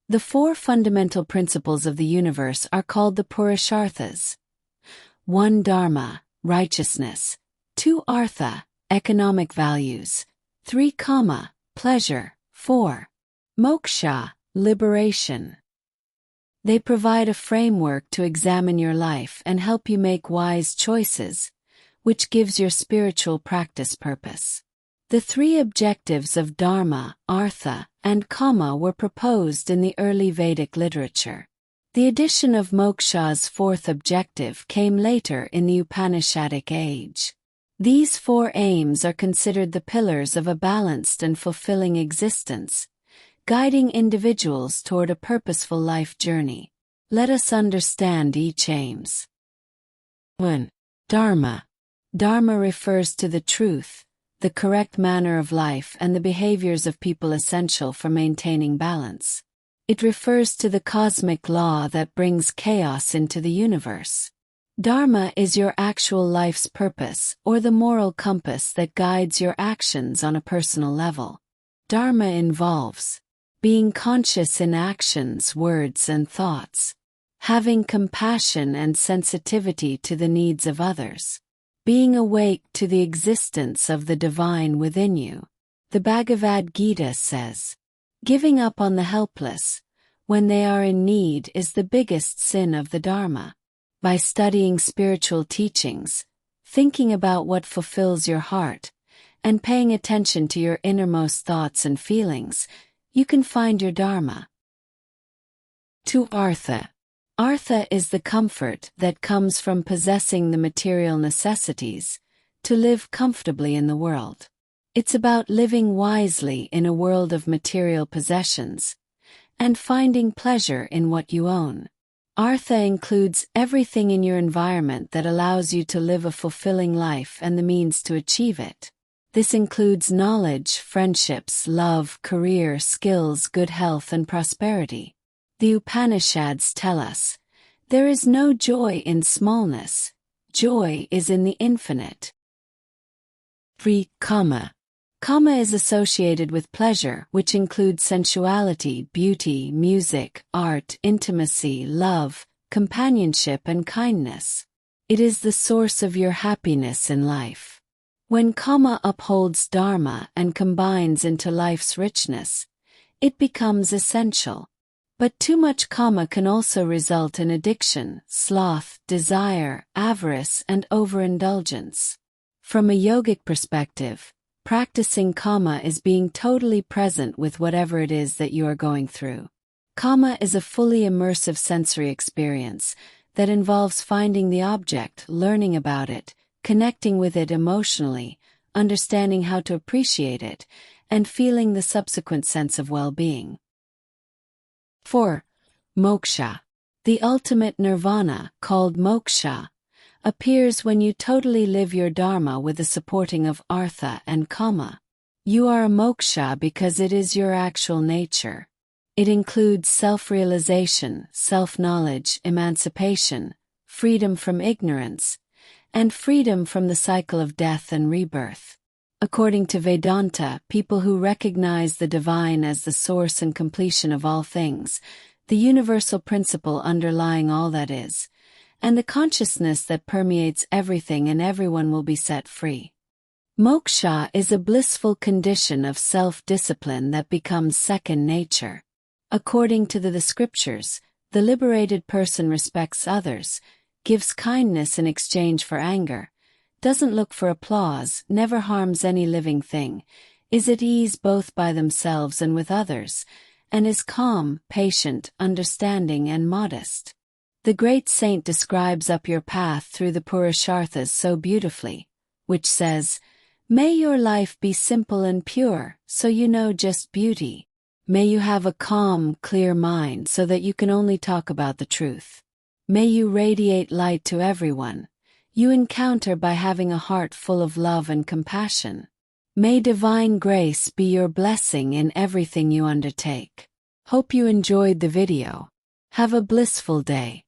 The four fundamental principles of the universe are called the Purusharthas. 1. Dharma, righteousness. 2. Artha, economic values. 3. Kama, pleasure. 4. Moksha, liberation. They provide a framework to examine your life and help you make wise choices, which gives your spiritual practice purpose. The three objectives of Dharma, Artha, and Kama were proposed in the early Vedic literature. The addition of moksha's fourth objective came later in the Upanishadic age. These four aims are considered the pillars of a balanced and fulfilling existence, guiding individuals toward a purposeful life journey. Let us understand each aims. 1. Dharma. Dharma refers to the truth, the correct manner of life and the behaviors of people essential for maintaining balance. It refers to the cosmic law that brings chaos into the universe. Dharma is your actual life's purpose or the moral compass that guides your actions on a personal level. Dharma involves being conscious in actions, words, and thoughts, having compassion and sensitivity to the needs of others, being awake to the existence of the divine within you. The Bhagavad Gita says, "Giving up on the helpless, when they are in need, is the biggest sin of the Dharma." By studying spiritual teachings, thinking about what fulfills your heart, and paying attention to your innermost thoughts and feelings, you can find your Dharma. 2. Artha. Artha is the comfort that comes from possessing the material necessities to live comfortably in the world. It's about living wisely in a world of material possessions and finding pleasure in what you own. Artha includes everything in your environment that allows you to live a fulfilling life and the means to achieve it. This includes knowledge, friendships, love, career, skills, good health, and prosperity. The Upanishads tell us, "There is no joy in smallness, joy is in the infinite." 3. Kama. Kama is associated with pleasure, which includes sensuality, beauty, music, art, intimacy, love, companionship, and kindness. It is the source of your happiness in life. When Kama upholds Dharma and combines into life's richness, it becomes essential. But too much Kama can also result in addiction, sloth, desire, avarice, and overindulgence. From a yogic perspective, practicing Kama is being totally present with whatever it is that you are going through. Kama is a fully immersive sensory experience that involves finding the object, learning about it, connecting with it emotionally, understanding how to appreciate it, and feeling the subsequent sense of well-being. 4. Moksha. The ultimate nirvana, called moksha, appears when you totally live your Dharma with the supporting of Artha and Kama. You are a moksha because it is your actual nature. It includes self-realization, self-knowledge, emancipation, freedom from ignorance, and freedom from the cycle of death and rebirth. According to Vedanta, people who recognize the divine as the source and completion of all things, the universal principle underlying all that is, and the consciousness that permeates everything and everyone will be set free. Moksha is a blissful condition of self-discipline that becomes second nature. According to the scriptures, the liberated person respects others, gives kindness in exchange for anger, doesn't look for applause, never harms any living thing, is at ease both by themselves and with others, and is calm, patient, understanding, and modest. The great saint describes up your path through the Purusharthas so beautifully, which says, "May your life be simple and pure, so you know just beauty. May you have a calm, clear mind so that you can only talk about the truth. May you radiate light to everyone you encounter by having a heart full of love and compassion. May divine grace be your blessing in everything you undertake." Hope you enjoyed the video. Have a blissful day.